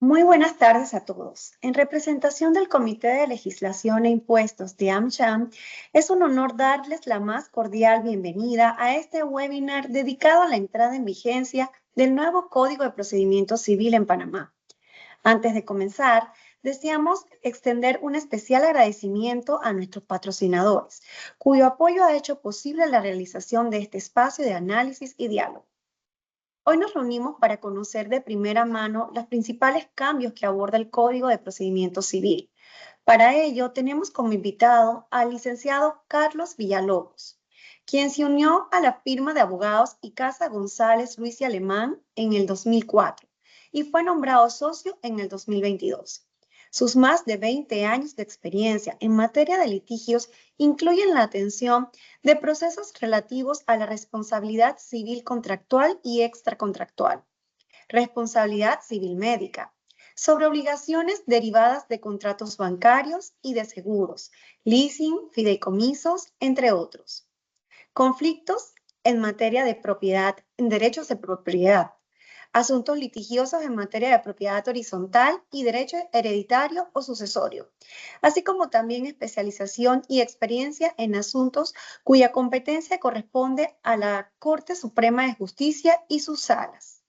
Muy buenas tardes a todos. En representación del Comité de Legislación e Impuestos de AmCham, es un honor darles la más cordial bienvenida a este webinar dedicado a la entrada en vigencia del nuevo Código de Procedimiento Civil en Panamá. Antes de comenzar, deseamos extender un especial agradecimiento a nuestros patrocinadores, cuyo apoyo ha hecho posible la realización de este espacio de análisis y diálogo. Hoy nos reunimos para conocer de primera mano los principales cambios que aborda el Código de Procedimiento Civil. Para ello, tenemos como invitado al licenciado Carlos Villalobos, quien se unió a la firma de abogados Icaza González Ruiz y Alemán en el 2004 y fue nombrado socio en el 2022. Sus más de 20 años de experiencia en materia de litigios incluyen la atención de procesos relativos a la responsabilidad civil contractual y extracontractual, responsabilidad civil médica, sobre obligaciones derivadas de contratos bancarios y de seguros, leasing, fideicomisos, entre otros. Conflictos en materia de propiedad, en derechos de propiedad, asuntos litigiosos en materia de propiedad horizontal y derecho hereditario o sucesorio, así como también especialización y experiencia en asuntos cuya competencia corresponde a la Corte Suprema de Justicia y sus salas.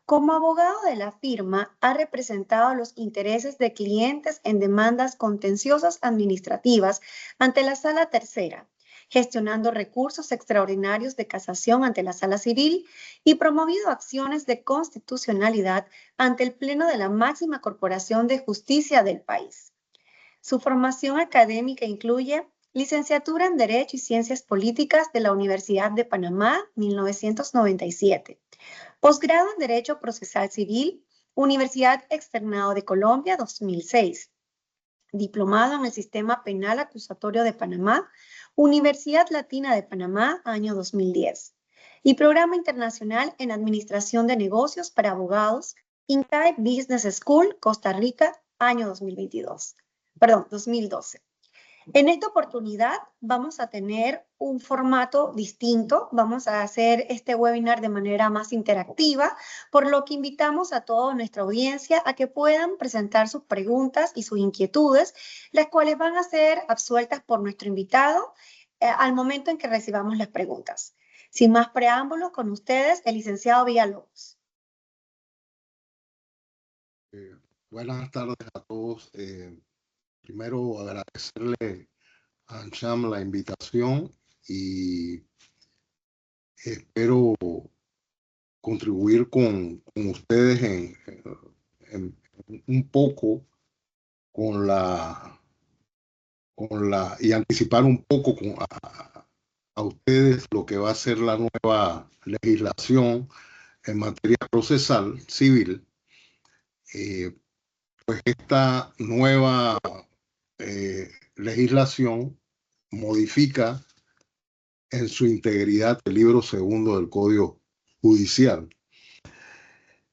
Como abogado de la firma, ha representado los intereses de clientes en demandas contenciosas administrativas ante la Sala Tercera, gestionando recursos extraordinarios de casación ante la Sala Civil y promovido acciones de constitucionalidad ante el Pleno de la máxima corporación de justicia del país. Su formación académica incluye licenciatura en Derecho y Ciencias Políticas de la Universidad de Panamá, 1997. Posgrado en Derecho Procesal Civil, Universidad Externado de Colombia, 2006. Diplomado en el Sistema Penal Acusatorio de Panamá, Universidad Latina de Panamá, año 2010. Y Programa Internacional en Administración de Negocios para Abogados, INCAE Business School, Costa Rica, año 2022. Perdón, 2012. En esta oportunidad vamos a tener un formato distinto, vamos a hacer este webinar de manera más interactiva, por lo que invitamos a toda nuestra audiencia a que puedan presentar sus preguntas y sus inquietudes, las cuales van a ser absueltas por nuestro invitado al momento en que recibamos las preguntas. Sin más preámbulos, con ustedes, el licenciado Villalobos. Buenas tardes a todos. Primero agradecerle a AmCham la invitación y espero contribuir con ustedes en un poco y anticipar un poco a ustedes lo que va a ser la nueva legislación en materia procesal civil. Pues esta nueva legislación modifica en su integridad el libro segundo del Código Judicial.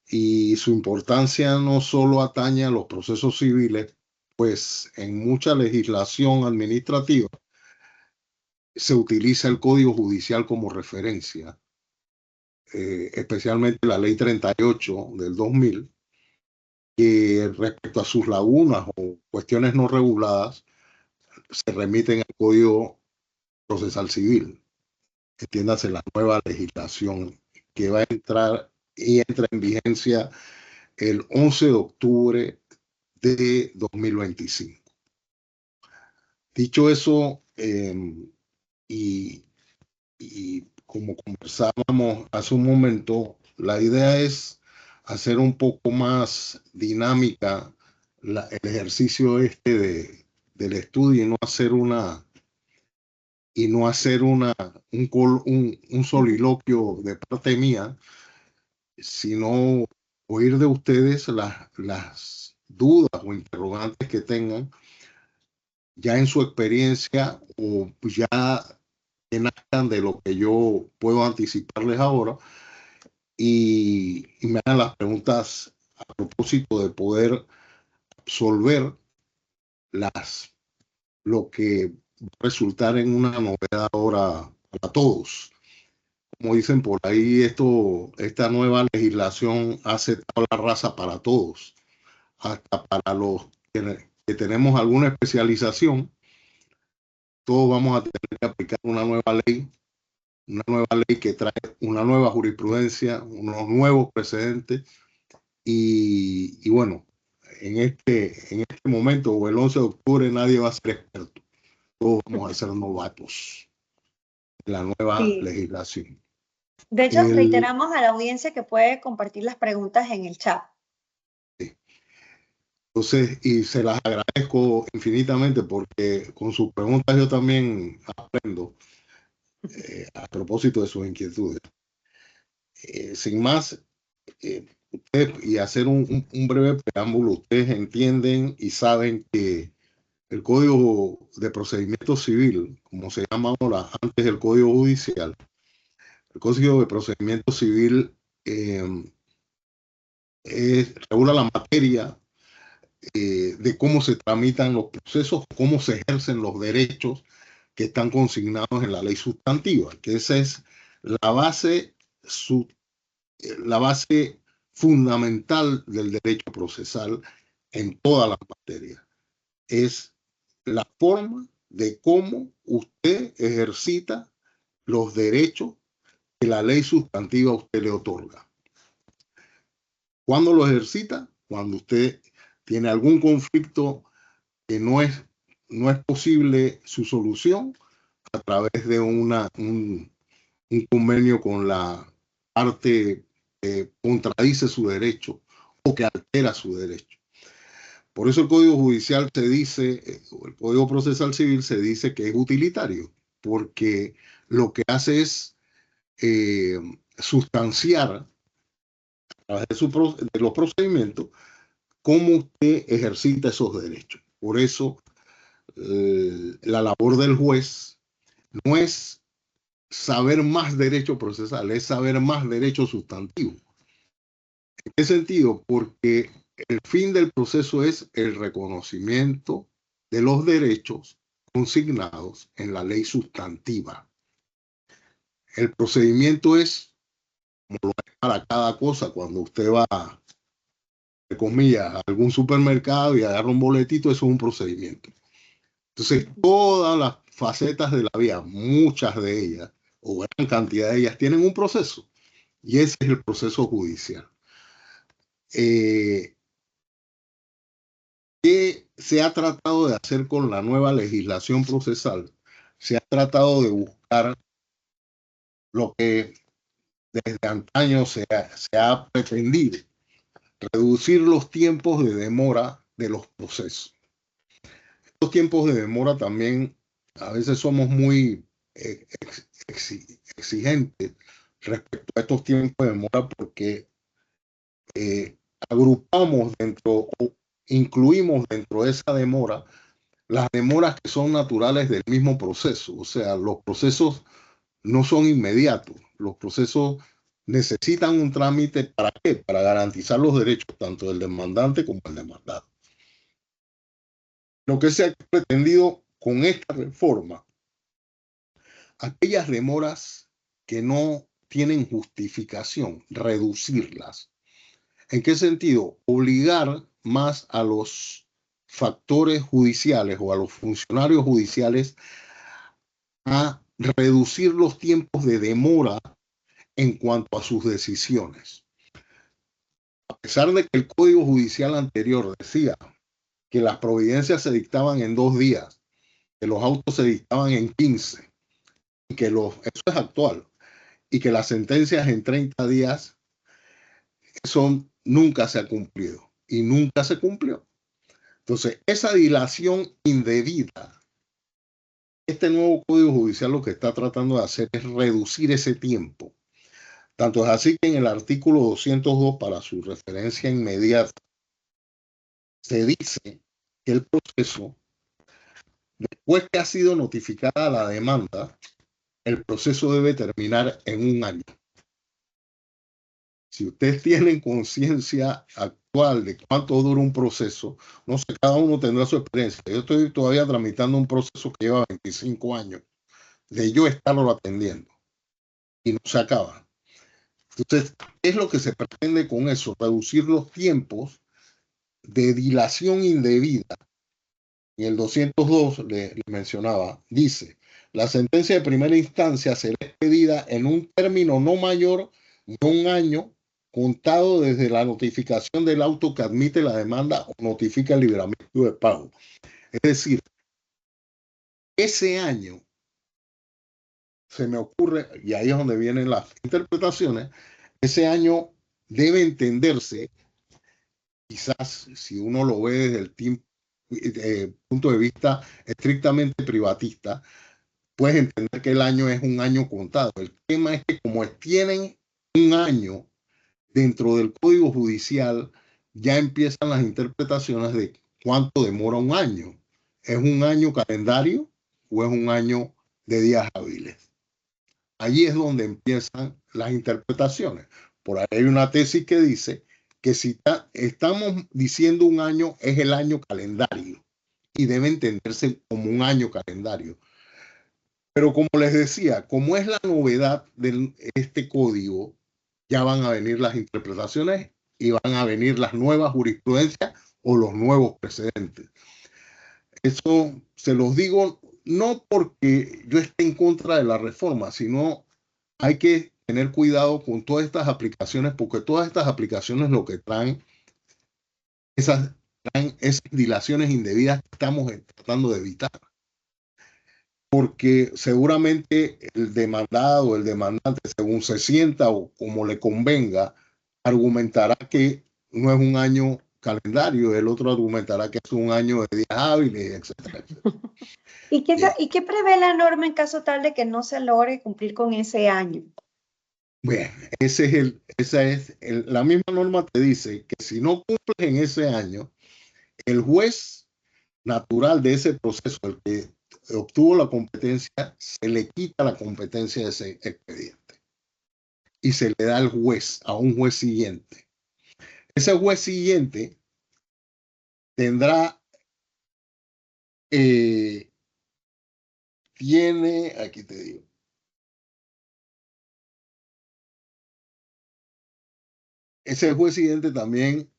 Y su importancia no solo atañe a los procesos civiles, pues en mucha legislación administrativa se utiliza el Código Judicial como referencia, especialmente la Ley 38 del 2000, que respecto a sus lagunas o cuestiones no reguladas, se remiten al Código Procesal Civil. Entiéndase la nueva legislación que va a entrar y entra en vigencia el 11 de octubre de 2025. Dicho eso, y como conversábamos hace un momento, la idea es hacer un poco más dinámica el ejercicio del estudio y no hacer un soliloquio de parte mía, sino oír de ustedes las dudas o interrogantes que tengan ya en su experiencia o ya que nazcan de lo que yo puedo anticiparles ahora y me hagan las preguntas a propósito de poder absolver lo que va a resultar en una novedad ahora para todos. Como dicen por ahí, esta nueva legislación hace tabla rasa para todos. hasta para los que tenemos alguna especialización, todos vamos a tener que aplicar una nueva ley que trae una nueva jurisprudencia, unos nuevos precedentes. Y bueno, en este momento, o el 11 de octubre, nadie va a ser experto. Todos vamos a ser novatos en la nueva Sí. legislación. De hecho, reiteramos a la audiencia que puede compartir las preguntas en el chat. Entonces, y se las agradezco infinitamente porque con sus preguntas yo también aprendo a propósito de sus inquietudes. Sin más, y hacer un breve preámbulo, ustedes entienden y saben que el Código de Procedimiento Civil, como se llama ahora, antes del Código Judicial, el Código de Procedimiento Civil regula la materia de cómo se tramitan los procesos, cómo se ejercen los derechos que están consignados en la ley sustantiva, que esa es la base, la base fundamental del derecho procesal en todas las materias. Es la forma de cómo usted ejercita los derechos que la ley sustantiva a usted le otorga. ¿Cuándo lo ejercita? Cuando usted tiene algún conflicto que no es posible su solución a través de un convenio con la parte que contradice su derecho o que altera su derecho. Por eso el Código Judicial se dice, o el Código Procesal Civil se dice que es utilitario, porque lo que hace es sustanciar a través de los procedimientos cómo usted ejercita esos derechos. Por eso la labor del juez no es saber más derecho procesal, es saber más derecho sustantivo. ¿En qué sentido? Porque el fin del proceso es el reconocimiento de los derechos consignados en la ley sustantiva. El procedimiento es, como lo es para cada cosa, cuando usted va, de comillas, a algún supermercado y agarra un boletito, eso es un procedimiento. Entonces, todas las facetas de la vida, muchas de ellas, o gran cantidad de ellas, tienen un proceso, y ese es el proceso judicial. ¿Qué se ha tratado de hacer con la nueva legislación procesal? Se ha tratado de buscar lo que desde antaño se ha pretendido, reducir los tiempos de demora de los procesos. Estos tiempos de demora también a veces somos muy exigentes respecto a estos tiempos de demora porque agrupamos dentro o incluimos dentro de esa demora las demoras que son naturales del mismo proceso. O sea, los procesos no son inmediatos. Los procesos necesitan un trámite. ¿Para qué? Para garantizar los derechos tanto del demandante como del demandado. Lo que se ha pretendido con esta reforma, aquellas demoras que no tienen justificación, reducirlas. ¿En qué sentido? Obligar más a los factores judiciales o a los funcionarios judiciales a reducir los tiempos de demora en cuanto a sus decisiones. A pesar de que el Código Judicial anterior decía que las providencias se dictaban en 2 días, que los autos se dictaban en 15, y que eso es actual, y que las sentencias en 30 días, eso nunca se ha cumplido y nunca se cumplió. Entonces, esa dilación indebida, este nuevo Código Judicial lo que está tratando de hacer es reducir ese tiempo. Tanto es así que en el artículo 202, para su referencia inmediata, se dice que el proceso, después que ha sido notificada la demanda, el proceso debe terminar en 1 año. Si ustedes tienen conciencia actual de cuánto dura un proceso, no sé, cada uno tendrá su experiencia. Yo estoy todavía tramitando un proceso que lleva 25 años de yo estarlo atendiendo y no se acaba. Entonces, ¿qué es lo que se pretende con eso? Reducir los tiempos de dilación indebida, en el 202 le mencionaba, dice, la sentencia de primera instancia será expedida en un término no mayor de un año contado desde la notificación del auto que admite la demanda o notifica el libramiento de pago. Es decir, ese año se me ocurre, y ahí es donde vienen las interpretaciones, ese año debe entenderse, quizás si uno lo ve desde el punto de vista estrictamente privatista, puedes entender que el año es un año contado. El tema es que como tienen un año dentro del Código Judicial, ya empiezan las interpretaciones de cuánto demora un año. ¿Es un año calendario o es un año de días hábiles? Allí es donde empiezan las interpretaciones. Por ahí hay una tesis que dice que si estamos diciendo un año, es el año calendario y debe entenderse como un año calendario. Pero como les decía, como es la novedad de este código, ya van a venir las interpretaciones y van a venir las nuevas jurisprudencias o los nuevos precedentes. Eso se los digo no porque yo esté en contra de la reforma, sino hay que tener cuidado con todas estas aplicaciones, porque todas estas aplicaciones lo que traen esas dilaciones indebidas que estamos tratando de evitar. Porque seguramente el demandado, el demandante, según se sienta o como le convenga, argumentará que no es un año calendario, el otro argumentará que es un año de días hábiles, etcétera, etcétera. ¿Y qué prevé la norma en caso tal de que no se logre cumplir con ese año? Bien, la misma norma te dice que si no cumples en ese año, el juez natural de ese proceso, el que obtuvo la competencia, se le quita la competencia de ese expediente y se le da al juez, a un juez siguiente. Ese juez siguiente tendrá, aquí te digo, ese juez siguiente también,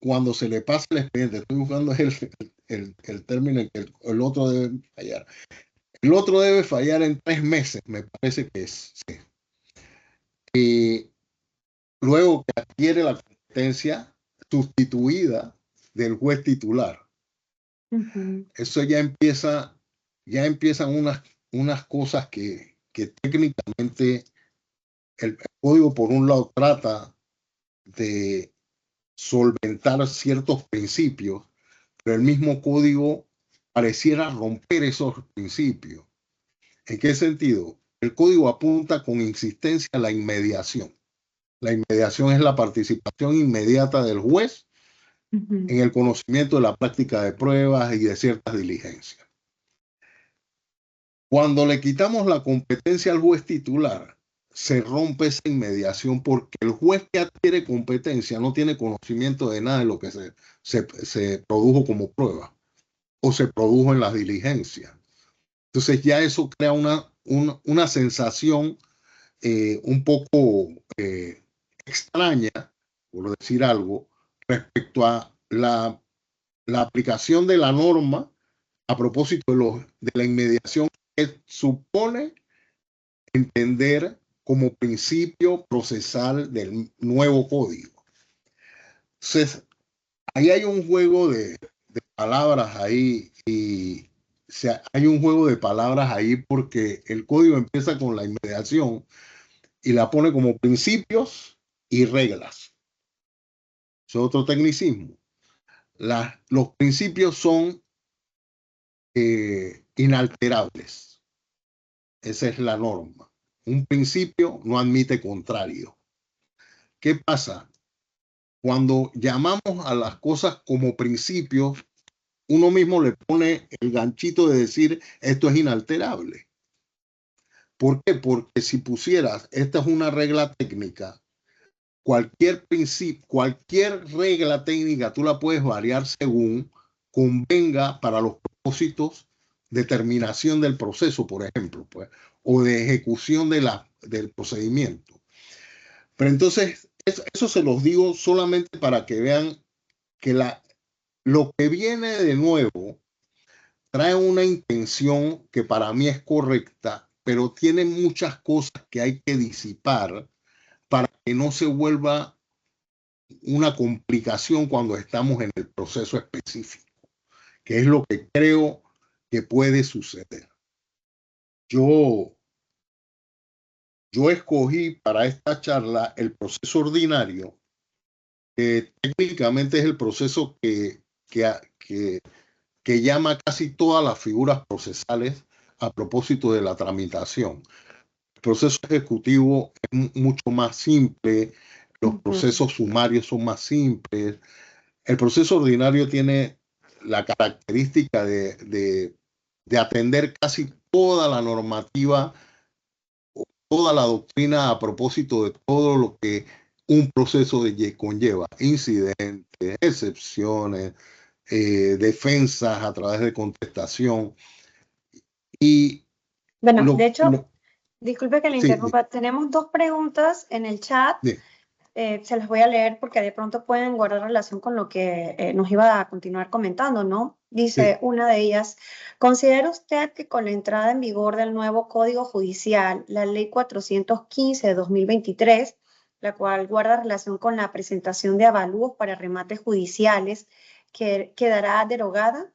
cuando se le pasa el expediente, estoy buscando el término en que el otro debe fallar. El otro debe fallar en 3 meses, me parece que es. Sí. Luego que adquiere la competencia sustituida del juez titular. Eso ya empiezan unas cosas que técnicamente el código, por un lado, trata de solventar ciertos principios, pero el mismo código pareciera romper esos principios. ¿En qué sentido? El código apunta con insistencia a la inmediación. La inmediación es la participación inmediata del juez en el conocimiento de la práctica de pruebas y de ciertas diligencias. Cuando le quitamos la competencia al juez titular, se rompe esa inmediación porque el juez que adquiere competencia no tiene conocimiento de nada de lo que se produjo como prueba o se produjo en las diligencias. Entonces ya eso crea una sensación un poco extraña, por decir algo, respecto a la aplicación de la norma a propósito de la inmediación que supone entender como principio procesal del nuevo código. Entonces, ahí hay un juego de palabras ahí y hay un juego de palabras ahí porque el código empieza con la inmediación y la pone como principios y reglas. Eso es otro tecnicismo. Los principios son inalterables. Esa es la norma. Un principio no admite contrario. ¿Qué pasa? Cuando llamamos a las cosas como principios, uno mismo le pone el ganchito de decir esto es inalterable. ¿Por qué? Porque si pusieras, esta es una regla técnica, cualquier principio, cualquier regla técnica tú la puedes variar según convenga para los propósitos de terminación del proceso, por ejemplo, pues, o de ejecución del procedimiento. Pero entonces, eso se los digo solamente para que vean que lo que viene de nuevo trae una intención que para mí es correcta, pero tiene muchas cosas que hay que disipar para que no se vuelva una complicación cuando estamos en el proceso específico, que es lo que creo que puede suceder. Yo escogí para esta charla el proceso ordinario, que técnicamente es el proceso que llama casi todas las figuras procesales a propósito de la tramitación. El proceso ejecutivo es mucho más simple, los procesos sumarios son más simples. El proceso ordinario tiene la característica de atender casi toda la normativa, toda la doctrina a propósito de todo lo que un proceso conlleva, incidentes, excepciones, defensas a través de contestación. Y bueno, de hecho, disculpe que le sí, interrumpa, tenemos dos preguntas en el chat. Se las voy a leer porque de pronto pueden guardar relación con lo que nos iba a continuar comentando, ¿no? Dice una de ellas, ¿considera usted que con la entrada en vigor del nuevo Código Judicial, la Ley 415 de 2023, la cual guarda relación con la presentación de avalúos para remates judiciales, que quedará derogada?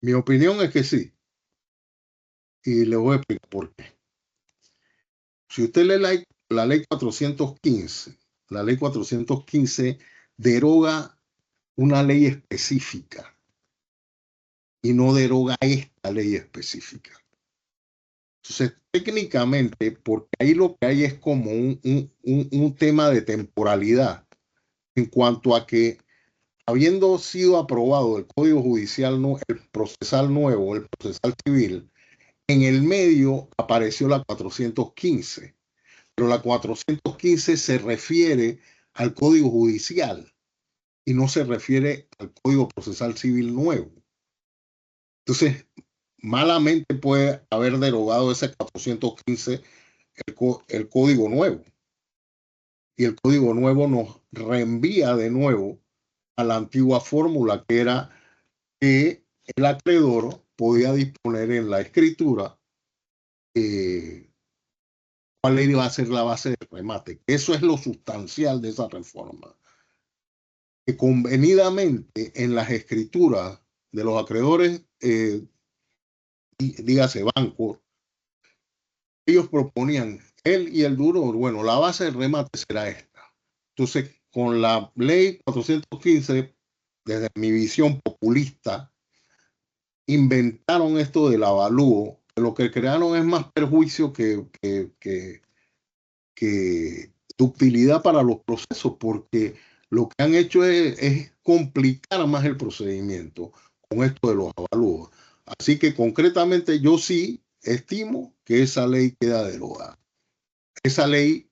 Mi opinión es que sí. Y le voy a explicar por qué. Si usted lee la ley 415, la ley 415 deroga una ley específica y no deroga esta ley específica. Entonces, técnicamente, porque ahí lo que hay es como un tema de temporalidad en cuanto a que, habiendo sido aprobado el Código Judicial, el procesal nuevo, el procesal civil, en el medio apareció la 415, pero la 415 se refiere al Código Judicial y no se refiere al Código Procesal Civil nuevo. Entonces, malamente puede haber derogado ese 415 el Código Nuevo. Y el Código Nuevo nos reenvía de nuevo a la antigua fórmula, que era que el acreedor podía disponer en la escritura cuál iba a ser la base del remate. Eso es lo sustancial de esa reforma. Que convenidamente en las escrituras de los acreedores, dígase bancos, ellos proponían él y el duro, bueno, la base del remate será esta. Entonces, con la ley 415, desde mi visión populista, inventaron esto del avalúo, que lo que crearon es más perjuicio que utilidad para los procesos, porque lo que han hecho es complicar más el procedimiento con esto de los avalúos. Así que concretamente yo sí estimo que esa ley queda derogada. Esa ley,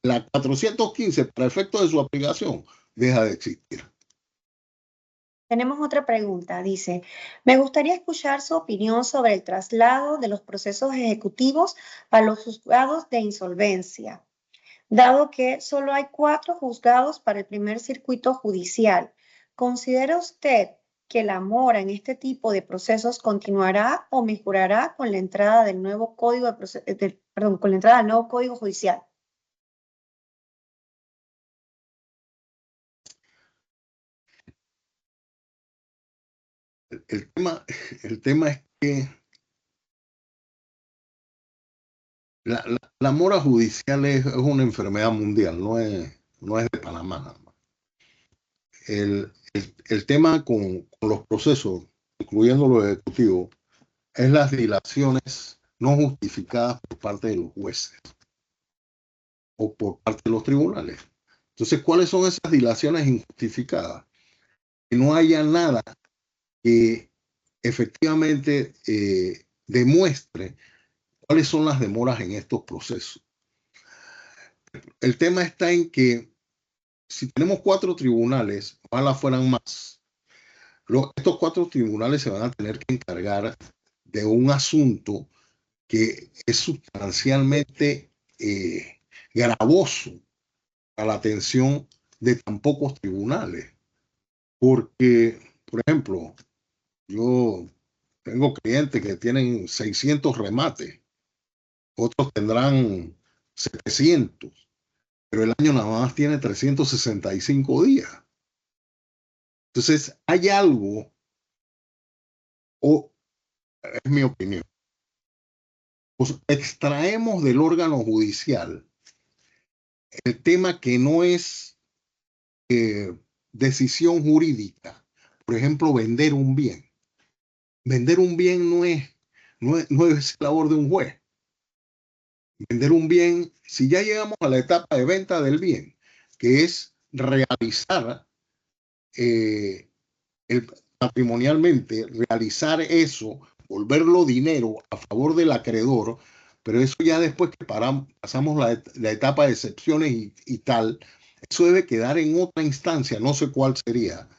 la 415, para efectos de su aplicación, deja de existir. Tenemos otra pregunta. Dice, me gustaría escuchar su opinión sobre el traslado de los procesos ejecutivos a los juzgados de insolvencia, dado que solo hay 4 juzgados para el primer circuito judicial. ¿Considera usted que la mora en este tipo de procesos continuará o mejorará con la entrada del nuevo código con la entrada del nuevo Código Judicial? El tema es que la mora judicial es una enfermedad mundial, no es de Panamá nada más. El tema con los procesos, incluyendo los ejecutivos, es las dilaciones no justificadas por parte de los jueces o por parte de los tribunales. Entonces, ¿cuáles son esas dilaciones injustificadas? Que no haya nada que efectivamente demuestre cuáles son las demoras en estos procesos. El tema está en que si tenemos 4 tribunales, ojalá fueran más, estos 4 tribunales se van a tener que encargar de un asunto que es sustancialmente gravoso a la atención de tan pocos tribunales. porque, por ejemplo, yo tengo clientes que tienen 600 remates, otros tendrán 700, pero el año nada más tiene 365 días. Entonces, hay algo, o es mi opinión, pues extraemos del órgano judicial el tema que no es decisión jurídica. Por ejemplo, vender un bien. Vender un bien no es labor de un juez. Vender un bien, si ya llegamos a la etapa de venta del bien, que es realizar eh, patrimonialmente, realizar eso, volverlo dinero a favor del acreedor, pero eso ya después que pasamos la etapa de excepciones y tal, eso debe quedar en otra instancia, no sé cuál sería,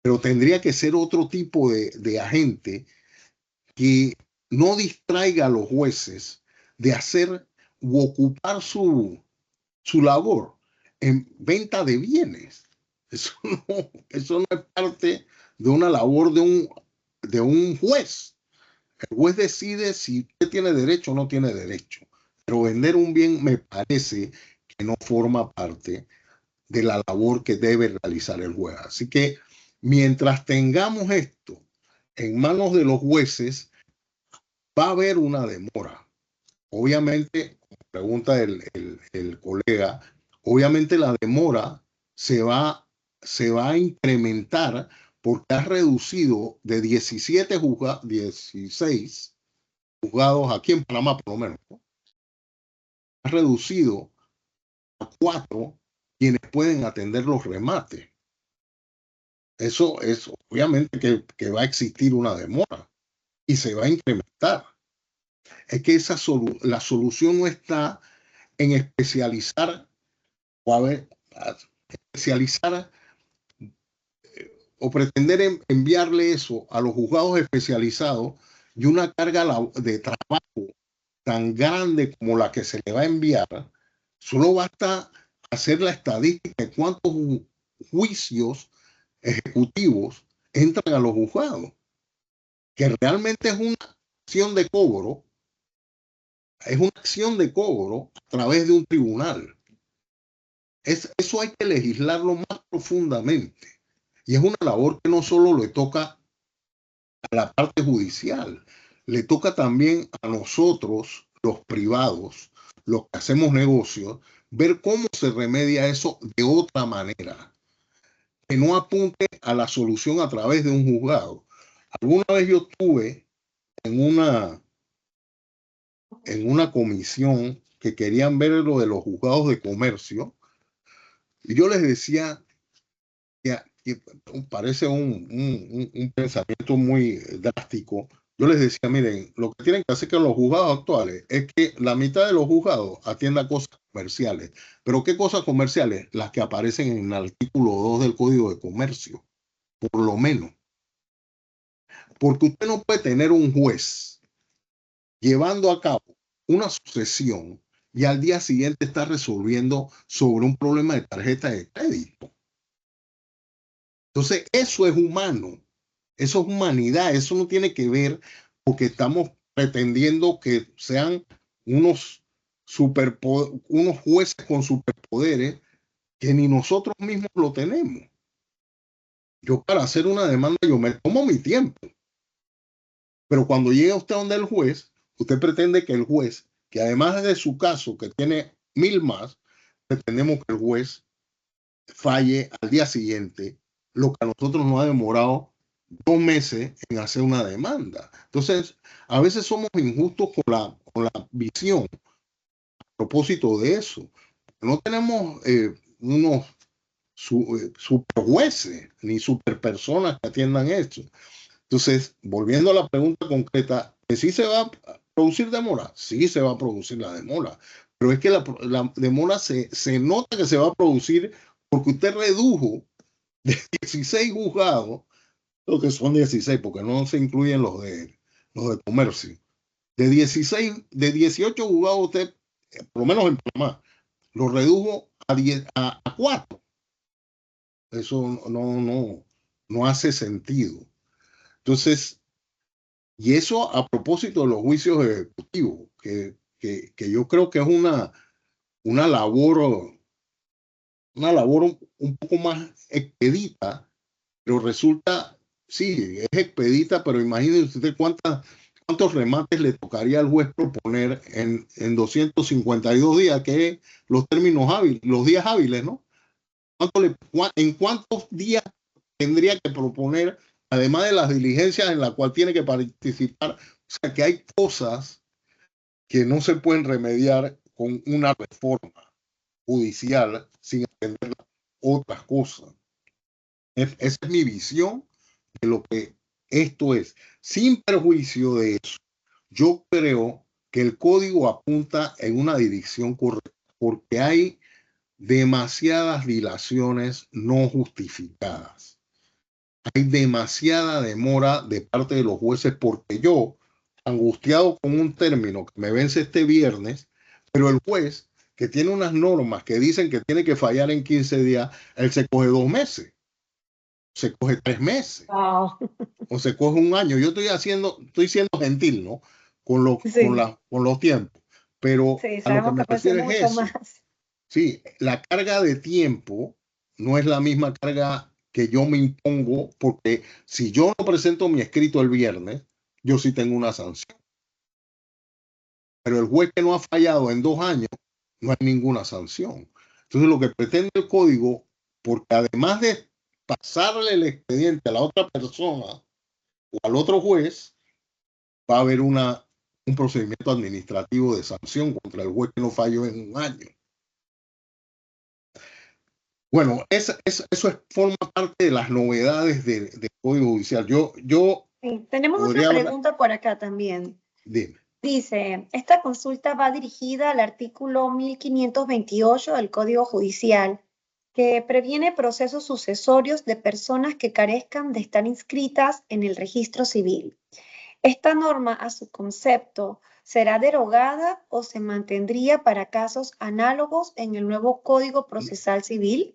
pero tendría que ser otro tipo de agente que no distraiga a los jueces de hacer u ocupar su labor en venta de bienes. Eso no es parte de una labor de un juez. El juez decide si usted tiene derecho o no tiene derecho. Pero vender un bien me parece que no forma parte de la labor que debe realizar el juez. Así que mientras tengamos esto en manos de los jueces, va a haber una demora. Obviamente, como pregunta el colega, obviamente la demora se va a incrementar porque ha reducido de 16 juzgados aquí en Panamá, por lo menos, ¿no? Ha reducido a 4 quienes pueden atender los remates. Eso es obviamente que va a existir una demora y se va a incrementar. Es que la solución no está en especializar o especializar o pretender enviarle eso a los juzgados especializados y una carga de trabajo tan grande como la que se le va a enviar, solo basta hacer la estadística de cuántos juicios ejecutivos entran a los juzgados, que realmente es una acción de cobro a través de un tribunal. Eso hay que legislarlo más profundamente. Y es una labor que no solo le toca a la parte judicial, le toca también a nosotros, los privados, los que hacemos negocios, ver cómo se remedia eso de otra manera, que no apunte a la solución a través de un juzgado. Alguna vez yo estuve en una comisión que querían ver lo de los juzgados de comercio y yo les decía que parece un pensamiento muy drástico. Yo les decía, miren, lo que tienen que hacer con los juzgados actuales es que la mitad de los juzgados atienda cosas comerciales. ¿Pero qué cosas comerciales? Las que aparecen en el artículo 2 del Código de Comercio, por lo menos. Porque usted no puede tener un juez llevando a cabo una sucesión y al día siguiente está resolviendo sobre un problema de tarjeta de crédito. Entonces, eso es humano, eso es humanidad, eso no tiene que ver porque estamos pretendiendo que sean unos jueces con superpoderes que ni nosotros mismos lo tenemos. Yo para hacer una demanda, yo me tomo mi tiempo, pero cuando llega usted donde el juez, usted pretende que el juez, que además de su caso, que tiene 1000 más, pretendemos que el juez falle al día siguiente, lo que a nosotros nos ha demorado 2 meses en hacer una demanda. Entonces, a veces somos injustos con la visión a propósito de eso. No tenemos unos super jueces ni super personas que atiendan esto. Entonces, volviendo a la pregunta concreta, ¿que sí se va a producir demora? Sí se va a producir la demora, pero es que la demora se nota que se va a producir porque usted redujo de 16 juzgados, lo que son 16, porque no se incluyen los de comercio. De 18 juzgados usted, por lo menos en Panamá, lo redujo a 4. Eso no, no hace sentido. Entonces, y eso a propósito de los juicios ejecutivos, que yo creo que es una labor, una labor un poco más expedita, pero resulta, sí, es expedita, pero imagínense usted cuántos remates le tocaría al juez proponer en 252 días, que es los términos hábiles, los días hábiles, ¿no? ¿En cuántos días tendría que proponer, además de las diligencias en las cuales tiene que participar? O sea, que hay cosas que no se pueden remediar con una reforma judicial sin atender otras cosas. Esa es mi visión de lo que esto es. Sin perjuicio de eso, yo creo que el código apunta en una dirección correcta porque hay demasiadas dilaciones no justificadas. Hay demasiada demora de parte de los jueces porque yo, angustiado con un término que me vence este viernes, pero el juez que tiene unas normas que dicen que tiene que fallar en 15 días, él se coge 2 meses, se coge 3 meses Wow. o se coge un año. Yo estoy siendo gentil, ¿no? Sí, Con los tiempos, pero sí, a lo que sabemos me que puede ser refiero es mucho eso. más. Sí, la carga de tiempo no es la misma carga que yo me impongo, porque si yo no presento mi escrito el viernes, yo sí tengo una sanción. Pero el juez que no ha fallado en 2 años, no hay ninguna sanción. Entonces, lo que pretende el código, porque además de pasarle el expediente a la otra persona o al otro juez, va a haber un procedimiento administrativo de sanción contra el juez que no falló en un año. Bueno, forma parte de las novedades del Código Judicial. Yo Sí, tenemos otra podría hablar, pregunta por acá también. dime, Dice, esta consulta va dirigida al artículo 1528 del Código Judicial, que previene procesos sucesorios de personas que carezcan de estar inscritas en el registro civil. ¿Esta norma, a su concepto, será derogada o se mantendría para casos análogos en el nuevo Código Procesal Civil?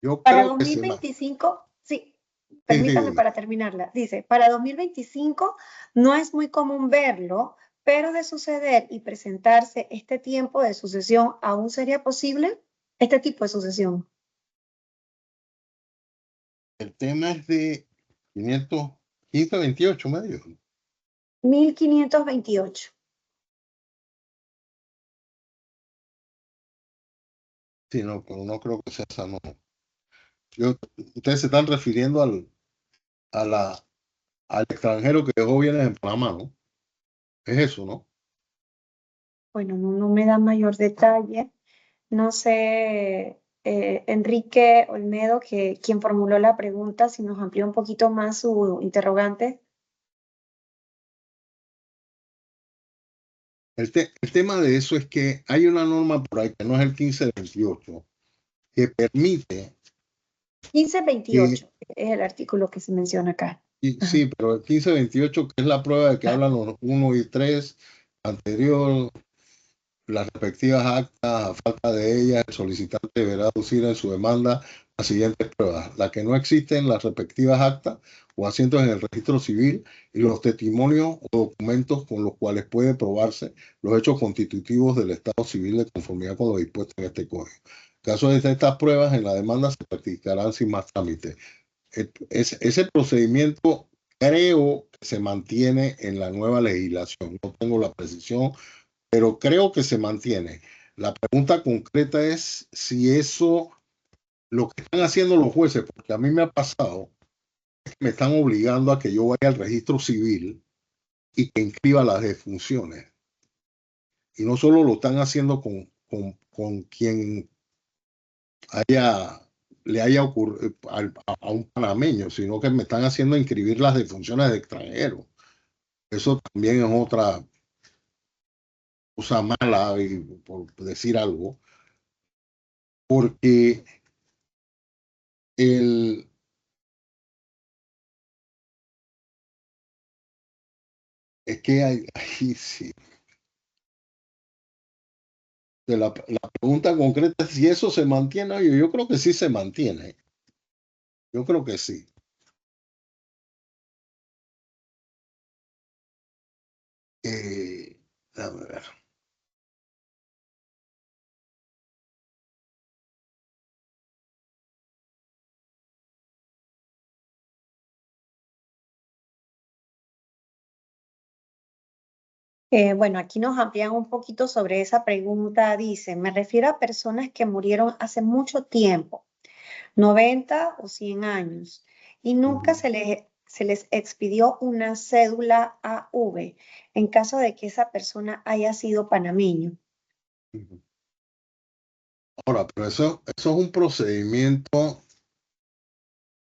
yo Para creo que se más. 2025, sí, Sí, permítame para terminarla. Dice, para 2025 no es muy común verlo, pero de suceder y presentarse este tiempo de sucesión, ¿aún sería posible este tipo de sucesión? el tema es de 528 medios. 1528. Sí, no, pero no creo que sea esa, no. Ustedes se están refiriendo a al extranjero que dejó bienes en Panamá, ¿no? Es eso, ¿no? Bueno, no me da mayor detalle. No sé, Enrique Olmedo, quien formuló la pregunta, si nos amplió un poquito más su interrogante. El tema de eso es que hay una norma por ahí que no es el 1528, que permite que 1528 es el artículo que se menciona acá. Ajá. sí, pero el 1528, que es la prueba de que hablan los 1 y 3 anterior, las respectivas actas, a falta de ellas, el solicitante deberá aducir en su demanda las siguientes pruebas: la que no existen las respectivas actas o asientos en el registro civil y los testimonios o documentos con los cuales puede probarse los hechos constitutivos del estado civil de conformidad con lo dispuesto en este código. En caso de estas pruebas, en la demanda se practicarán sin más trámite. Ese procedimiento creo que se mantiene en la nueva legislación. No tengo la precisión, pero creo que se mantiene. La pregunta concreta es si eso, lo que están haciendo los jueces, porque a mí me ha pasado, es que me están obligando a que yo vaya al registro civil y que inscriba las defunciones. Y no solo lo están haciendo con quien haya, le haya ocurrido a un panameño, sino que me están haciendo inscribir las defunciones de extranjeros. Eso también es otra cosa mala, por decir algo, porque el, es que ahí sí. La pregunta concreta es si eso se mantiene. Yo creo que sí se mantiene. Yo creo que sí. Déjame ver. Bueno, aquí nos amplían un poquito sobre esa pregunta. Dice, me refiero a personas que murieron hace mucho tiempo, 90 o 100 años, y nunca se les expidió una cédula AV en caso de que esa persona haya sido panameño. Ahora, pero eso es un procedimiento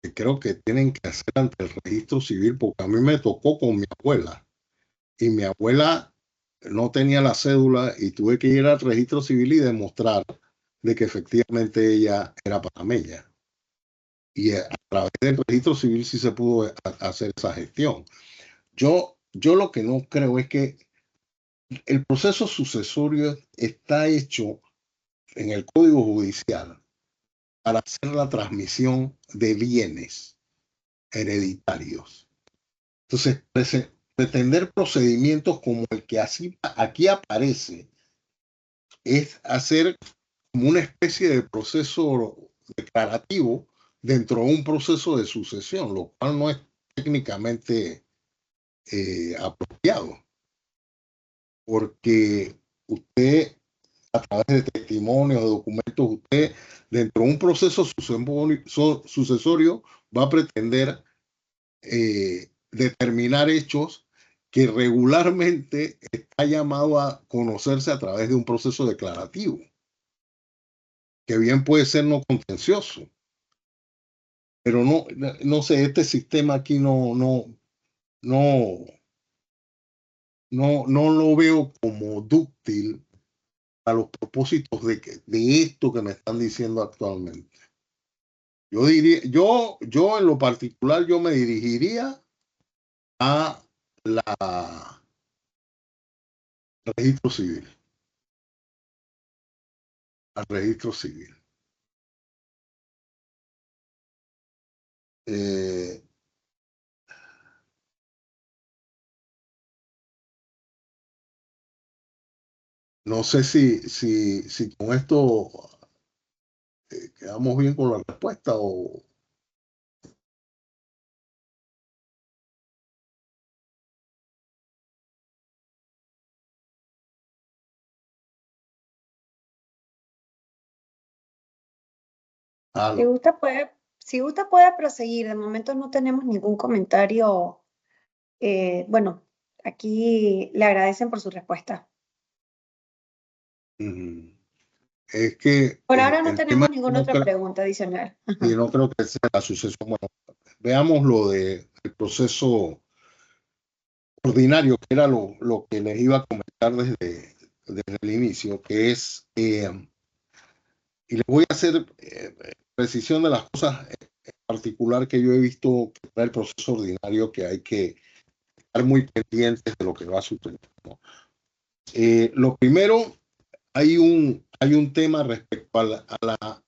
que creo que tienen que hacer ante el registro civil, porque a mí me tocó con mi abuela, y mi abuela no tenía la cédula y tuve que ir al registro civil y demostrar de que efectivamente ella era panameña. Y a través del registro civil sí se pudo hacer esa gestión. Yo lo que no creo es que el proceso sucesorio está hecho en el Código Judicial para hacer la transmisión de bienes hereditarios. Entonces, pretender procedimientos como el que aquí aparece es hacer como una especie de proceso declarativo dentro de un proceso de sucesión, lo cual no es técnicamente apropiado, porque usted, a través de testimonios, de documentos, usted, dentro de un proceso sucesorio, va a pretender determinar hechos que regularmente está llamado a conocerse a través de un proceso declarativo, que bien puede ser no contencioso, pero no sé, este sistema aquí no, no lo veo como dúctil a los propósitos de esto que me están diciendo actualmente. Yo diría, yo en lo particular, yo me dirigiría a la registro civil, al registro civil. Eh, no sé si con esto quedamos bien con la respuesta o... Si Algo. gusta puede, si gusta puede proseguir. De momento no tenemos ningún comentario. Bueno, aquí le agradecen por su respuesta. Es que Por ahora no el tema tenemos ninguna no otra creo, pregunta adicional. y Ajá. no creo que sea la sucesión. Bueno, veamos lo del proceso ordinario, que era lo que les iba a comentar desde el inicio, que es, y les voy a hacer precisión de las cosas en particular que yo he visto que era el proceso ordinario, que hay que estar muy pendientes de lo que va a suceder, ¿no? Lo primero, hay un tema respecto a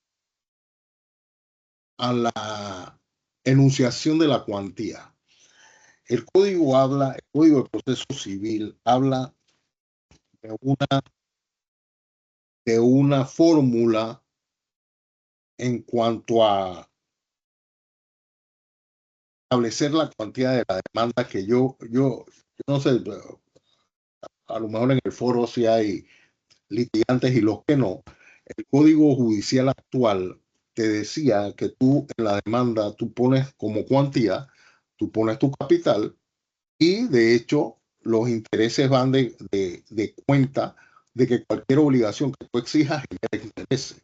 la enunciación de la cuantía. El código de proceso civil habla de una fórmula en cuanto a establecer la cuantía de la demanda que yo no sé, a lo mejor en el foro si hay litigantes y los que no. El código judicial actual te decía que tú en la demanda tú pones como cuantía, tú pones tu capital y de hecho los intereses van de cuenta de que cualquier obligación que tú exijas genera intereses,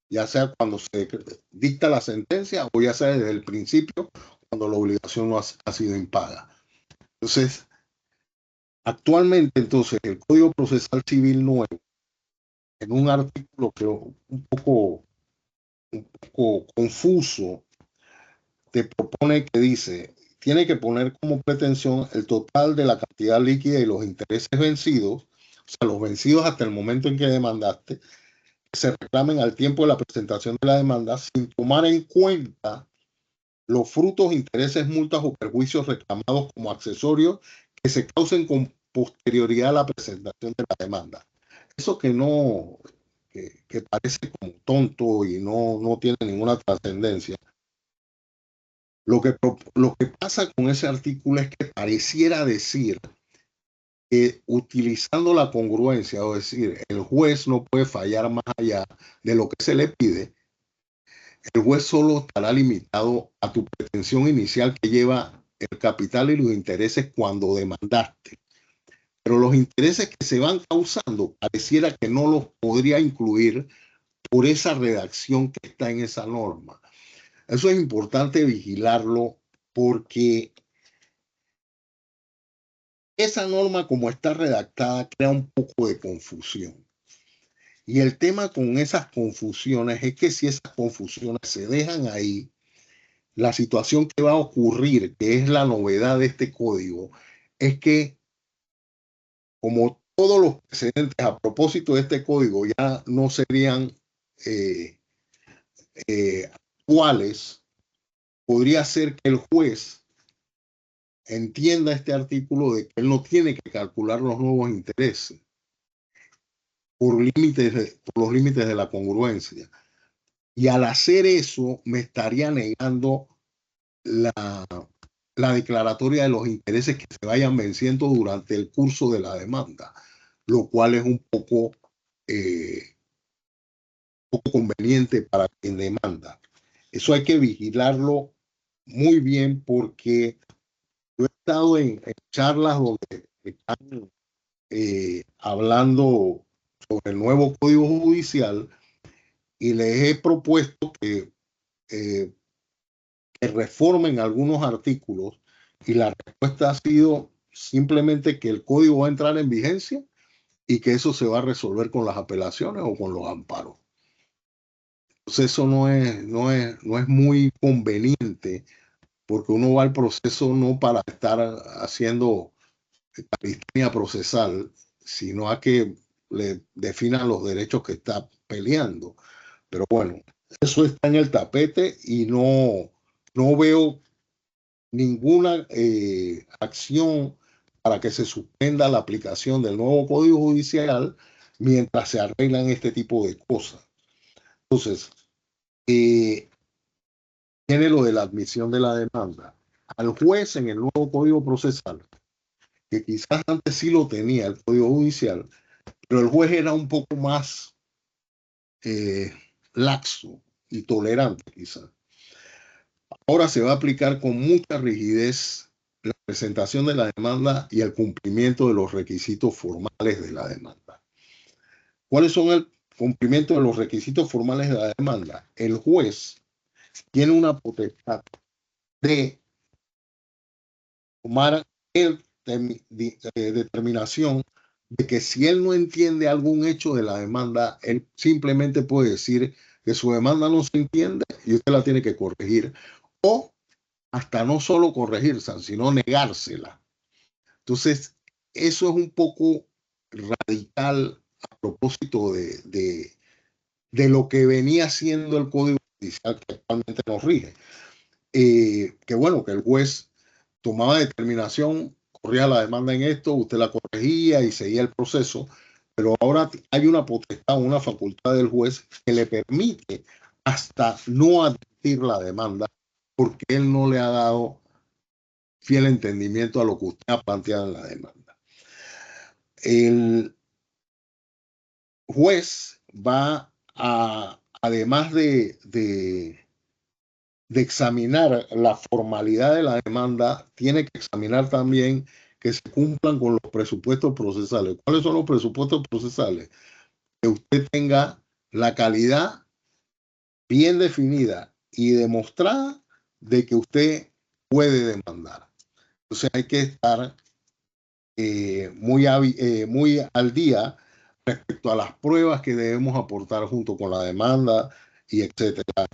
ya sea cuando se dicta la sentencia o ya sea desde el principio cuando la obligación no ha sido impaga. Entonces, actualmente entonces el Código Procesal Civil nuevo, en un artículo que un poco confuso, te propone que dice, tiene que poner como pretensión el total de la cantidad líquida y los intereses vencidos, o sea, los vencidos hasta el momento en que demandaste, que se reclamen al tiempo de la presentación de la demanda, sin tomar en cuenta los frutos, intereses, multas o perjuicios reclamados como accesorios que se causen posterioridad a la presentación de la demanda. Eso que no, que parece como tonto y no tiene ninguna trascendencia. Lo que pasa con ese artículo es que pareciera decir que utilizando la congruencia, o decir, el juez no puede fallar más allá de lo que se le pide, el juez solo estará limitado a tu pretensión inicial que lleva el capital y los intereses cuando demandaste. Pero los intereses que se van causando pareciera que no los podría incluir por esa redacción que está en esa norma. Eso es importante vigilarlo porque esa norma como está redactada crea un poco de confusión. Y el tema con esas confusiones es que si esas confusiones se dejan ahí, la situación que va a ocurrir, que es la novedad de este código, es que como todos los precedentes a propósito de este código ya no serían actuales, podría ser que el juez entienda este artículo de que él no tiene que calcular los nuevos intereses por los límites de la congruencia. Y al hacer eso, me estaría negando la, la declaratoria de los intereses que se vayan venciendo durante el curso de la demanda, lo cual es un poco conveniente para quien demanda. Eso hay que vigilarlo muy bien porque yo he estado en charlas donde están hablando sobre el nuevo Código Judicial y les he propuesto que reformen algunos artículos y la respuesta ha sido simplemente que el código va a entrar en vigencia y que eso se va a resolver con las apelaciones o con los amparos. Entonces eso no es muy conveniente porque uno va al proceso no para estar haciendo calistenia procesal, sino a que le definan los derechos que está peleando. Pero bueno, eso está en el tapete y no veo ninguna acción para que se suspenda la aplicación del nuevo Código Judicial mientras se arreglan este tipo de cosas. Entonces, viene lo de la admisión de la demanda. Al juez en el nuevo Código Procesal, que quizás antes sí lo tenía el Código Judicial, pero el juez era un poco más laxo y tolerante quizás. Ahora se va a aplicar con mucha rigidez la presentación de la demanda y el cumplimiento de los requisitos formales de la demanda. ¿Cuáles son el cumplimiento de los requisitos formales de la demanda? El juez tiene una potestad de tomar determinación de que si él no entiende algún hecho de la demanda, él simplemente puede decir que su demanda no se entiende y usted la tiene que corregir. O hasta no solo corregirse, sino negársela. Entonces, eso es un poco radical a propósito de lo que venía siendo el Código Judicial que actualmente nos rige. Que bueno, que el juez tomaba determinación, corría la demanda en esto, usted la corregía y seguía el proceso, pero ahora hay una potestad, una facultad del juez que le permite hasta no admitir la demanda porque él no le ha dado fiel entendimiento a lo que usted ha planteado en la demanda. El juez va a, además de examinar la formalidad de la demanda, tiene que examinar también que se cumplan con los presupuestos procesales. ¿Cuáles son los presupuestos procesales? Que usted tenga la calidad bien definida y demostrada de que usted puede demandar. Entonces hay que estar muy al día respecto a las pruebas que debemos aportar junto con la demanda y etcétera.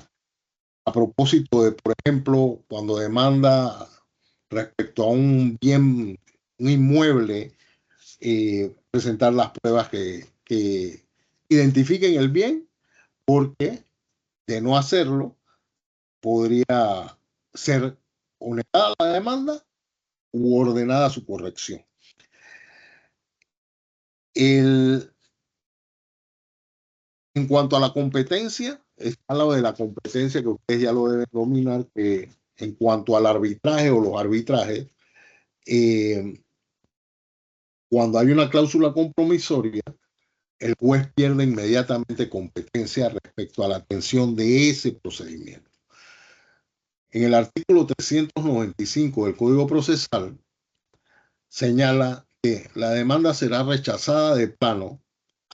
A propósito de, por ejemplo, cuando demanda respecto a un bien, un inmueble, presentar las pruebas que identifiquen el bien, porque de no hacerlo podría ser o negada la demanda u ordenada su corrección. En cuanto a la competencia, está lo de la competencia que ustedes ya lo deben dominar, que en cuanto al arbitraje o los arbitrajes, cuando hay una cláusula compromisoria, el juez pierde inmediatamente competencia respecto a la atención de ese procedimiento. En el artículo 395 del Código Procesal señala que la demanda será rechazada de plano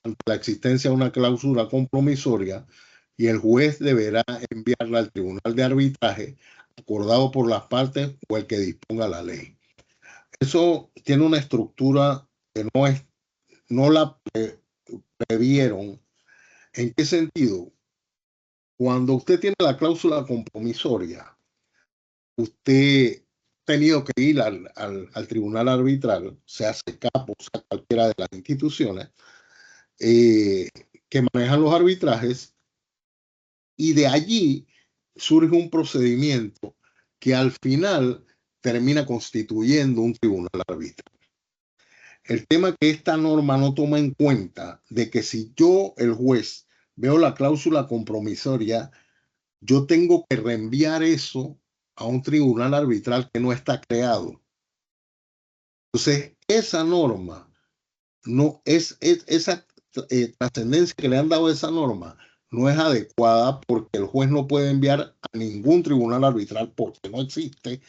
ante la existencia de una cláusula compromisoria y el juez deberá enviarla al tribunal de arbitraje acordado por las partes o el que disponga la ley. Eso tiene una estructura que no la previeron. ¿En qué sentido? Cuando usted tiene la cláusula compromisoria, usted ha tenido que ir al tribunal arbitral, sea SECAP o sea cualquiera de las instituciones que manejan los arbitrajes, y de allí surge un procedimiento que al final termina constituyendo un tribunal arbitral. El tema que esta norma no toma en cuenta de que si yo, el juez, veo la cláusula compromisoria, yo tengo que reenviar eso a un tribunal arbitral que no está creado. Entonces, esa norma, no esa trascendencia que le han dado a esa norma, no es adecuada porque el juez no puede enviar a ningún tribunal arbitral porque no existe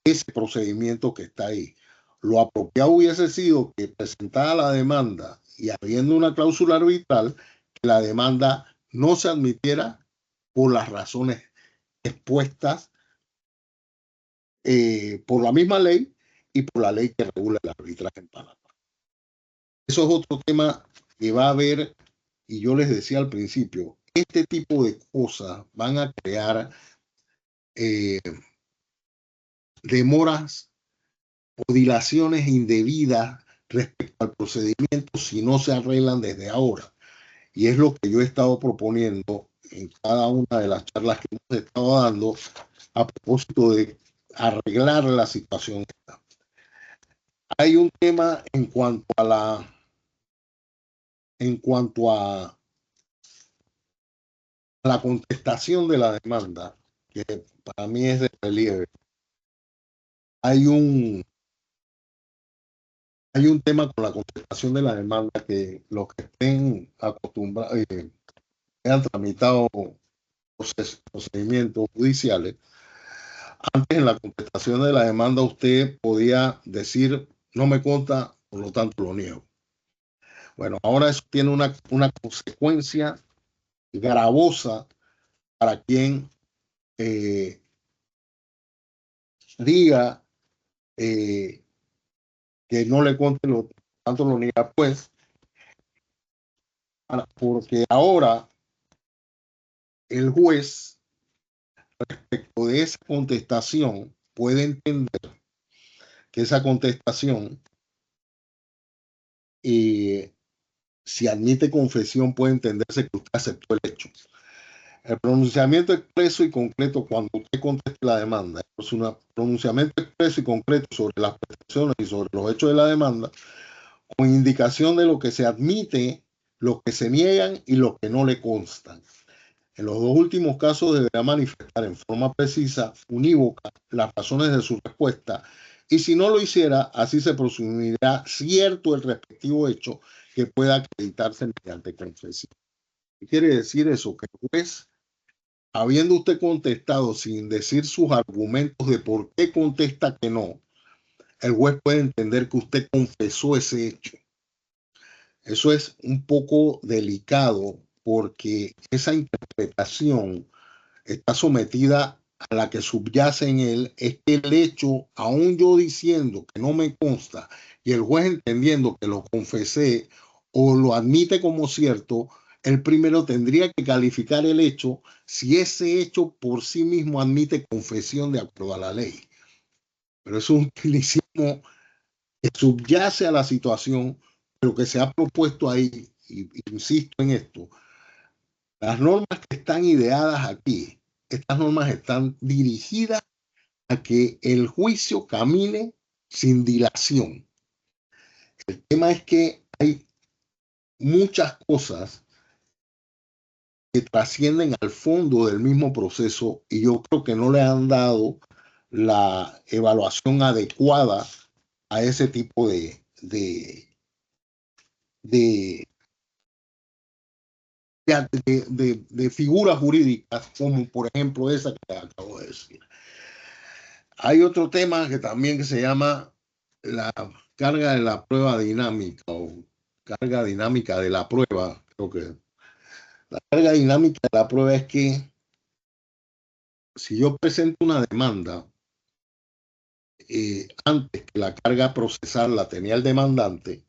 ese procedimiento que está ahí. Lo apropiado hubiese sido que presentada la demanda y habiendo una cláusula arbitral, que la demanda no se admitiera por las razones expuestas por la misma ley y por la ley que regula el arbitraje en Panamá. Eso es otro tema que va a haber, y yo les decía al principio, este tipo de cosas van a crear demoras o dilaciones indebidas respecto al procedimiento si no se arreglan desde ahora. Y es lo que yo he estado proponiendo en cada una de las charlas que hemos estado dando a propósito de arreglar la situación. Hay un tema en cuanto a la contestación de la demanda, que para mí es de relieve. Hay un tema con la contestación de la demanda que los que estén acostumbrados, han tramitado procedimientos judiciales, antes en la contestación de la demanda usted podía decir no me consta, por lo tanto lo niego. Bueno, ahora eso tiene una consecuencia gravosa para quien diga que no le conste, tanto lo niega, pues, porque ahora el juez, respecto de esa contestación, puede entender que esa contestación, si admite confesión, puede entenderse que usted aceptó el hecho. El pronunciamiento expreso y concreto cuando usted conteste la demanda es un pronunciamiento expreso y concreto sobre las prestaciones y sobre los hechos de la demanda, con indicación de lo que se admite, lo que se niegan y lo que no le constan. En los dos últimos casos deberá manifestar en forma precisa, unívoca, las razones de su respuesta y si no lo hiciera, así se presumirá cierto el respectivo hecho que pueda acreditarse mediante confesión. ¿Qué quiere decir eso? Que el juez, habiendo usted contestado sin decir sus argumentos de por qué contesta que no, el juez puede entender que usted confesó ese hecho. Eso es un poco delicado porque esa interpretación está sometida a la que subyace en él, es que el hecho, aún yo diciendo que no me consta y el juez entendiendo que lo confesé o lo admite como cierto, el primero tendría que calificar el hecho si ese hecho por sí mismo admite confesión de acuerdo a la ley. Pero es un tecnicismo que subyace a la situación, pero que se ha propuesto ahí, y insisto en esto, las normas que están ideadas aquí, estas normas están dirigidas a que el juicio camine sin dilación. El tema es que hay muchas cosas que trascienden al fondo del mismo proceso y yo creo que no le han dado la evaluación adecuada a ese tipo de, de figuras jurídicas, como por ejemplo esa que acabo de decir. Hay otro tema que también que se llama la carga de la prueba dinámica o carga dinámica de la prueba. Creo que la carga dinámica de la prueba es que si yo presento una demanda, antes que la carga procesal la tenía el demandante,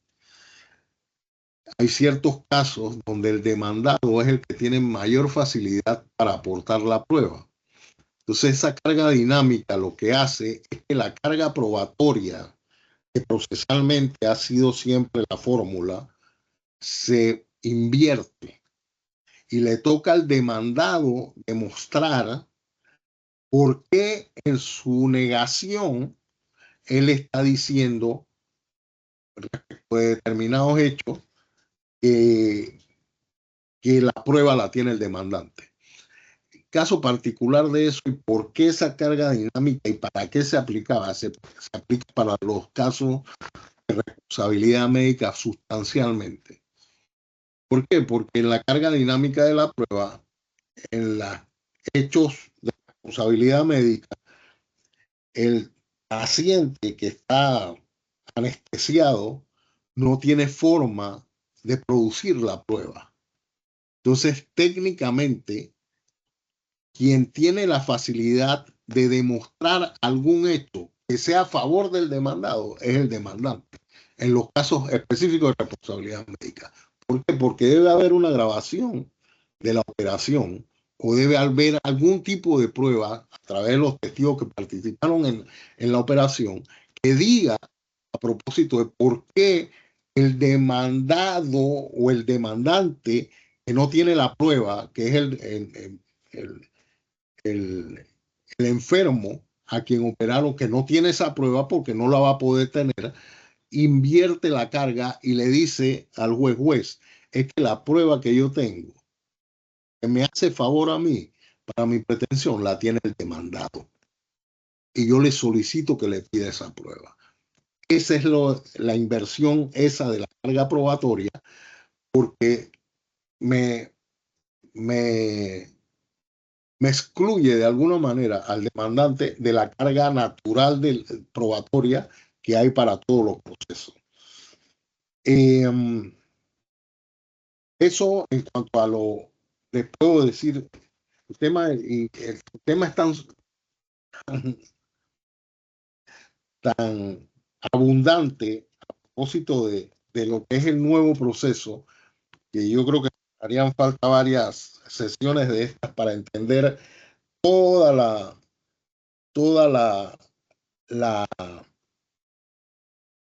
hay ciertos casos donde el demandado es el que tiene mayor facilidad para aportar la prueba. Entonces, esa carga dinámica lo que hace es que la carga probatoria, que procesalmente ha sido siempre la fórmula, se invierte y le toca al demandado demostrar por qué en su negación él está diciendo respecto de determinados hechos que, que la prueba la tiene el demandante. Caso particular de eso y por qué esa carga dinámica y para qué se aplicaba. Se aplica para los casos de responsabilidad médica sustancialmente. ¿Por qué? Porque en la carga dinámica de la prueba, en los hechos de responsabilidad médica, el paciente que está anestesiado no tiene forma de producir la prueba. Entonces, técnicamente, quien tiene la facilidad de demostrar algún hecho que sea a favor del demandado es el demandante, en los casos específicos de responsabilidad médica. ¿Por qué? Porque debe haber una grabación de la operación o debe haber algún tipo de prueba a través de los testigos que participaron en la operación que diga a propósito de por qué el demandado o el demandante que no tiene la prueba, que es el el, el enfermo a quien operaron que no tiene esa prueba porque no la va a poder tener, invierte la carga y le dice al juez, es que la prueba que yo tengo, que me hace favor a mí, para mi pretensión, la tiene el demandado. Y yo le solicito que le pida esa prueba. Esa es la inversión esa de la carga probatoria, porque me, me me excluye de alguna manera al demandante de la carga natural probatoria que hay para todos los procesos. Eh, Eso en cuanto a lo, les puedo decir, el tema es tan abundante a propósito de lo que es el nuevo proceso, que yo creo que harían falta varias sesiones de estas para entender toda toda la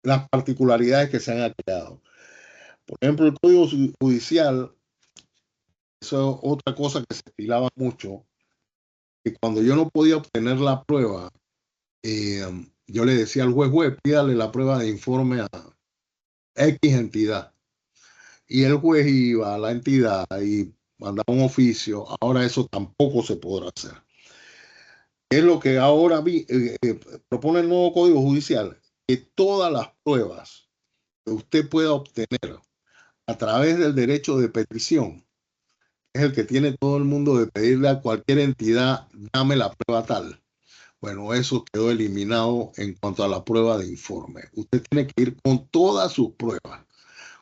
las particularidades que se han creado. Por ejemplo, el Código Judicial, eso es otra cosa que se estilaba mucho, que cuando yo no podía obtener la prueba, yo le decía al juez, pídale la prueba de informe a X entidad. Y el juez iba a la entidad y mandaba un oficio. Ahora eso tampoco se podrá hacer. Es lo que ahora propone el nuevo Código Judicial, que todas las pruebas que usted pueda obtener a través del derecho de petición, es el que tiene todo el mundo de pedirle a cualquier entidad, dame la prueba tal. Bueno, eso quedó eliminado en cuanto a la prueba de informe. Usted tiene que ir con todas sus pruebas.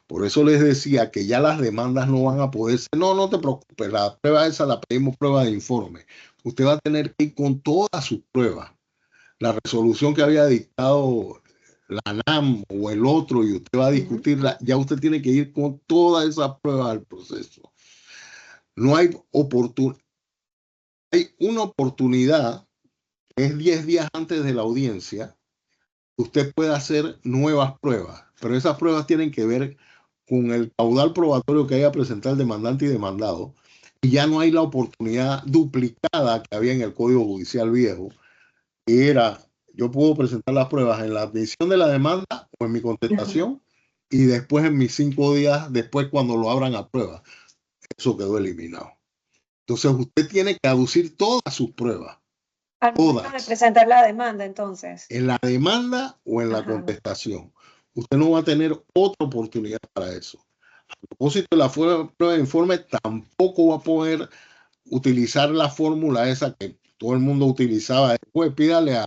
Por eso les decía que ya las demandas no van a poder ser, no te preocupes, la prueba esa la pedimos prueba de informe. Usted va a tener que ir con todas sus pruebas. La resolución que había dictado la NAM o el otro y usted va a discutirla, ya usted tiene que ir con todas esas pruebas al proceso. No hay oportunidad. Hay una oportunidad, es 10 días antes de la audiencia, usted puede hacer nuevas pruebas, pero esas pruebas tienen que ver con el caudal probatorio que haya presentado el demandante y demandado, y ya no hay la oportunidad duplicada que había en el Código Judicial viejo, que era, yo puedo presentar las pruebas en la admisión de la demanda o en mi contestación, y después en mis 5 días, después cuando lo abran a prueba, eso quedó eliminado. Entonces usted tiene que aducir todas sus pruebas, Al momento de todas, presentar la demanda, entonces. en la demanda o en la Ajá. contestación. Usted no va a tener otra oportunidad para eso. A propósito de la prueba de informe, tampoco va a poder utilizar la fórmula esa que todo el mundo utilizaba. Después pídale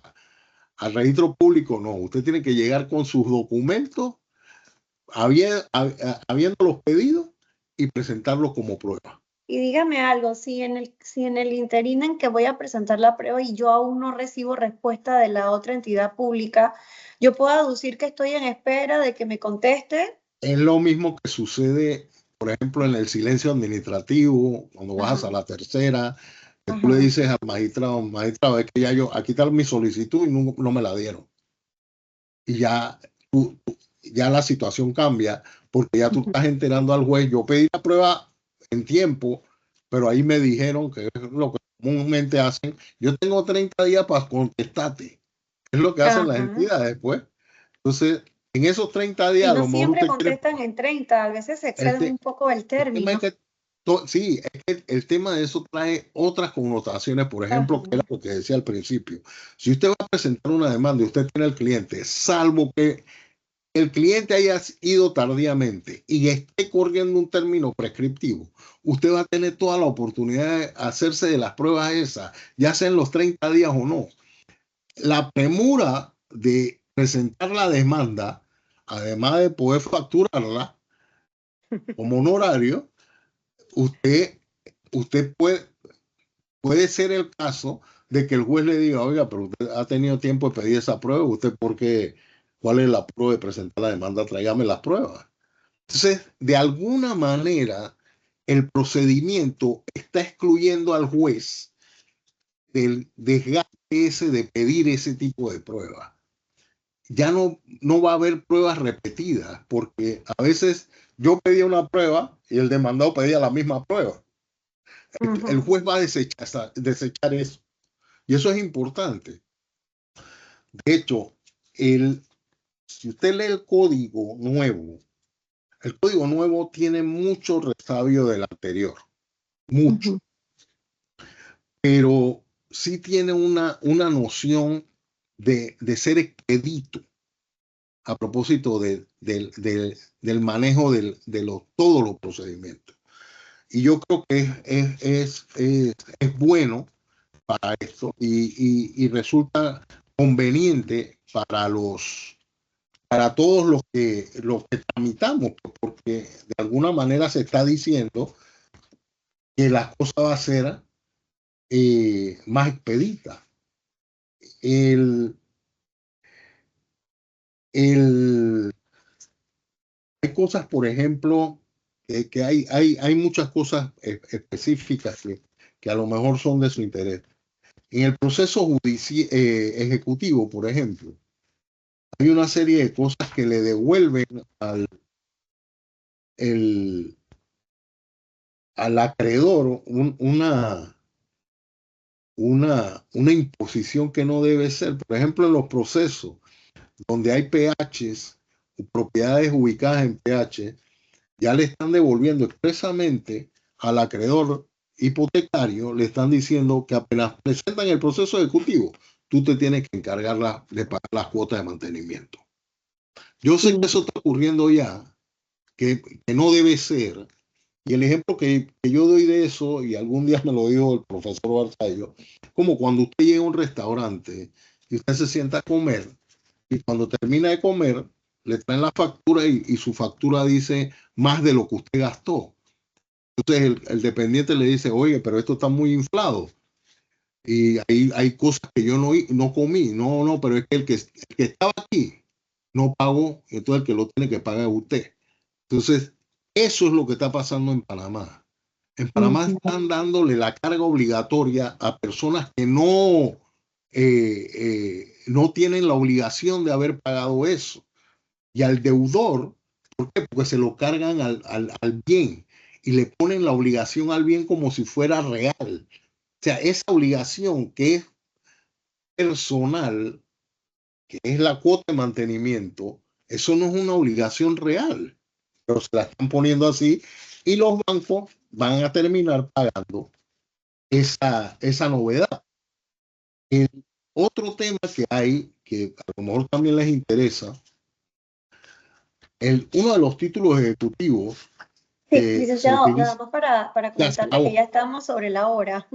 al registro público. No, usted tiene que llegar con sus documentos, habiéndolos pedido y presentarlos como prueba. Y dígame algo, si en el interín en que voy a presentar la prueba y yo aún no recibo respuesta de la otra entidad pública, yo puedo aducir que estoy en espera de que me conteste. Es lo mismo que sucede, por ejemplo, en el silencio administrativo, cuando vas a Ajá, la tercera, que tú le ajá. dices al magistrado, magistrado, es que ya yo, aquí está mi solicitud y no me la dieron. Y ya, ya la situación cambia porque ya tú estás enterando al juez. Yo pedí la prueba en tiempo, pero ahí me dijeron que es lo que comúnmente hacen. Yo tengo 30 días para contestarte. Es lo que hacen las Ajá. entidades después. Entonces, en esos 30 días, Y a no lo mejor siempre usted quiere. contestan en 30, a veces se El, exceden te- un poco el el tema es término. que, sí, es que el tema de eso trae otras connotaciones, por ejemplo, que Ajá. era lo que decía al principio. Si usted va a presentar una demanda y usted tiene al cliente, salvo que el cliente haya ido tardíamente y esté corriendo un término prescriptivo, usted va a tener toda la oportunidad de hacerse de las pruebas esas, ya sea en los 30 días o no. La premura de presentar la demanda, además de poder facturarla como honorario, usted, usted puede ser el caso de que el juez le diga, oiga, pero usted ha tenido tiempo de pedir esa prueba, usted por qué, cuál es la prueba de presentar la demanda, tráigame las pruebas. Entonces, de alguna manera, el procedimiento está excluyendo al juez del desgaste ese de pedir ese tipo de pruebas. Ya no va a haber pruebas repetidas, porque a veces yo pedía una prueba y el demandado pedía la misma prueba. El Ujú, juez va a desechar eso. Y eso es importante. De hecho, si usted lee el código nuevo tiene mucho resabio del anterior, mucho, ujú. pero sí tiene una noción de ser expedito a propósito del manejo de todos los procedimientos. Y yo creo que es bueno para esto y resulta conveniente para todos los que tramitamos, porque de alguna manera se está diciendo que la cosa va a ser más expedita. El, el, hay cosas, por ejemplo, que hay muchas cosas específicas que a lo mejor son de su interés. En el proceso ejecutivo, por ejemplo, hay una serie de cosas que le devuelven el, al acreedor una imposición que no debe ser. Por ejemplo, en los procesos donde hay PHs, propiedades ubicadas en PH, ya le están devolviendo expresamente al acreedor hipotecario, le están diciendo que apenas presentan el proceso ejecutivo, tú te tienes que encargar de pagar las cuotas de mantenimiento. Yo sé que Sí. eso está ocurriendo ya, que no debe ser. Y el ejemplo que yo doy de eso, y algún día me lo dijo el profesor Barzallo, como cuando usted llega a un restaurante y usted se sienta a comer, y cuando termina de comer, le traen la factura y su factura dice más de lo que usted gastó. Entonces el dependiente le dice, oye, pero esto está muy inflado. Y hay cosas que yo no comí. No, no, pero es que el que estaba aquí no pagó, entonces el que lo tiene que pagar es usted. Entonces, eso es lo que está pasando en Panamá. En Panamá Ujú. están dándole la carga obligatoria a personas que no tienen la obligación de haber pagado eso. Y al deudor, ¿por qué? Porque se lo cargan al bien y le ponen la obligación al bien como si fuera real. O sea, esa obligación que es personal, que es la cuota de mantenimiento, Eso no es una obligación real, pero se la están poniendo así y los bancos van a terminar pagando esa novedad. El otro tema que hay, que a lo mejor también les interesa, uno de los títulos ejecutivos Sí, que se licenciado, nada utiliza, más para ya se comentarle que acabó. ya estamos sobre la hora.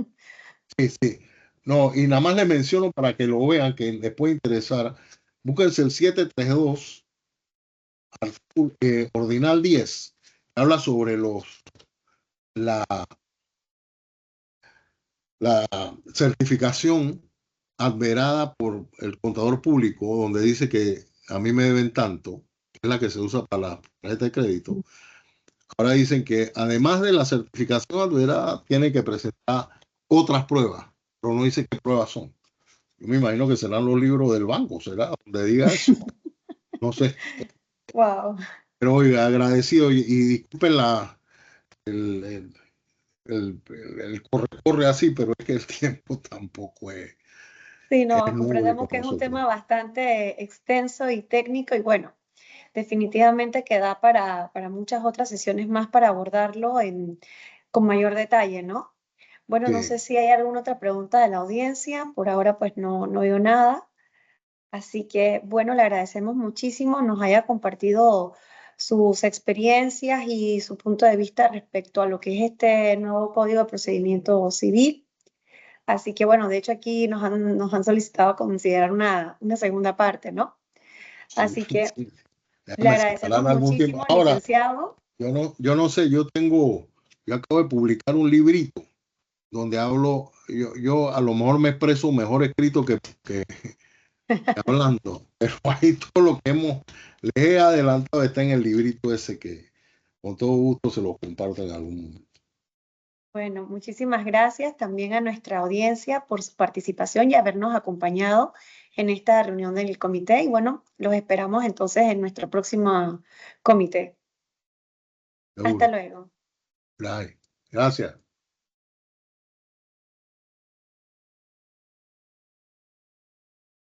Sí, sí. No, y nada más les menciono para que lo vean, que les puede interesar. Búsquense el 732 ordinal 10. Habla sobre la, la certificación adverada por el contador público, donde dice que a mí me deben tanto, que es la que se usa para la tarjeta de crédito. Ahora dicen que además de la certificación adverada, tiene que presentar otras pruebas, pero no dice qué pruebas son. Yo me imagino que serán los libros del banco, será donde diga eso. No sé. Wow. Pero oiga, agradecido y disculpen el, el, el corre así, pero es que el tiempo tampoco Sí, es no, nube comprendemos con que es un nosotros. tema bastante extenso y técnico y bueno, definitivamente que da para muchas otras sesiones más para abordarlo con mayor detalle, ¿no? Bueno, no sé Sí, si hay alguna otra pregunta de la audiencia. Por ahora, pues no veo nada. Así que, bueno, le agradecemos muchísimo nos haya compartido sus experiencias y su punto de vista respecto a lo que es este nuevo Código de Procedimiento Civil. Así que, bueno, de hecho aquí nos han solicitado considerar una segunda parte, ¿no? sí, Así que sí. le Déjame agradecemos separar algún tiempo. muchísimo, Ahora, licenciado. yo no sé, yo acabo de publicar un librito donde hablo, yo a lo mejor me expreso mejor escrito que hablando, pero ahí todo lo que les he adelantado está en el librito ese que con todo gusto se lo comparto en algún momento. Bueno, muchísimas gracias también a nuestra audiencia por su participación y habernos acompañado en esta reunión del comité. Y bueno, los esperamos entonces en nuestro próximo comité. Hasta Seguro. luego. Bye. Gracias.